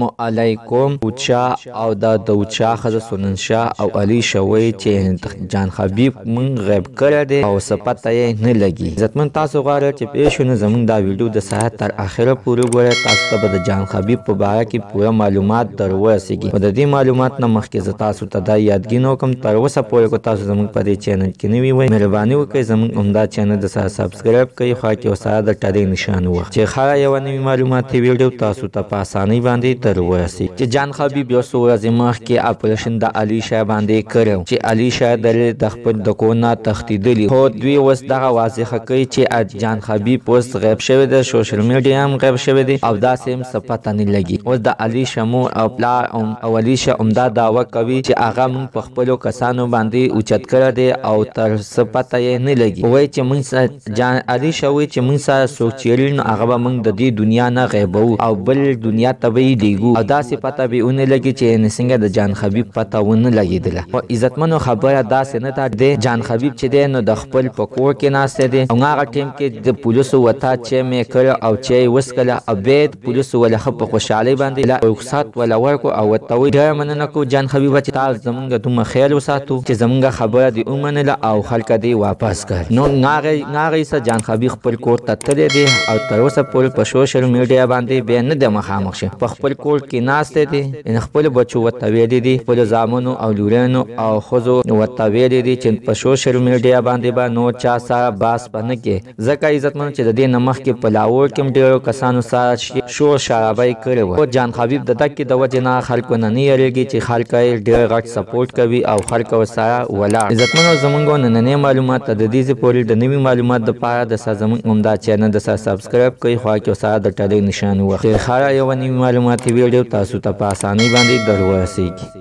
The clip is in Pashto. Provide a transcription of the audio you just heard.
السلام علیکم. اوچا او د اوچا خزه سنن شاه او علي شوی چې جان حبیب مون غیب کړی دی او سپته یې نه لګي. عزتمن تاسو غواړئ چې پیښونه زمونږ دا ویډیو د ساعت تر اخره پورې وګورئ. تاسو ته به د جان حبیب په باره کې پوره معلومات در ورسیږي. د دې معلومات نه مخکې زه تاسو ته دا یادګینو کوم تر اوسه پورې کو تاسو زمونږ په دې چینل کې نوي وئ مهرباني وکړئ زمونږ عمده چینل د سره سبسکرایب کړئ خو کې وسره د ټلې نشان وخت چې هر یو نوي معلوماتي ویډیو تاسو ته په اسانۍ باندې تر ورسي. چې جان حبیب یو څو ورځې مخکې اپریشن د علي شاه باندې کړو چې علي شاه د خپل د کور نه تښتېدلي خو دوی اوس دغه واضحه کوي چې جان حبیب اوس غیب شوی دی. سوشل میډیا هم غیب شوی دی او داسې هم څه پته نه لګي. اوس د علي شاه مور او پلار او علي شاه عمده دعوه کوي چې هغه موږ په خپلو کسانو باندې اوچت کړی دی او تر څه پته یې نه لګي. وایي چې موږ جان علي شاه وایي چې موږ سره څوک چیري نو هغه به موږ د دې دنیا نه غیبو او بل دنیا ته به یې لیږو او داسې پته به ونه لګي چې څنګه د جان حبیب پته ونه لګېدله. خو عزتمنو خبره داسې نه ده. د جان حبیب چې دی نو د خپل په کور کې ناستی دی او هغه ټیم کې د پولیسو ورته چای مې کړی او چای یې وڅښله او بیا د پولیسو ولې ښه په خوشحالۍ باندې رخصت وله ورکړو او ورته وایي ډېره مننه کوو جان حبیبه چې تا زمونږ دومره خیال وساتو چې زمونږ خبره دې ومنله او خلکه دې واپس کړ. نو هغې څه جان حبیب خپل کور ته تللی دی او تر اوسه پورې په سوشل میډیا باندې بیا نه دی مخامخ شي. په خپل کور کې ناستی دی یعنې خپلو بچو ورته ویلي دي خپلو زامنو او لورانو او ښځو ورته ویلي دي چې په سوشل میډیا باندې به نور چا سره بحث به نه کوي. ځکه عزتمنو چې د دې نه مخکې په لاهور کې هم ډېرو کسانو سره شور شرابۍ کړې وه. خو جان حبیب د دکې د وجې نه خلکو نه یېرېږي چې خلک یې ډېر غټ سپورټ کوي او خلک ورسره ولاړ. عزتمنو زموږ نننۍ معلومات د دې ځای پورې د نوي معلومات دپاره د سره زموږ عمده چینل د سره سبسکرایب کړئ خوا کې ورسره د ټلۍ نشان ووهئ چې هره یوه نوي معلوماتي ویډیو تاسو ته په اسانۍ باندې در ورسیږي.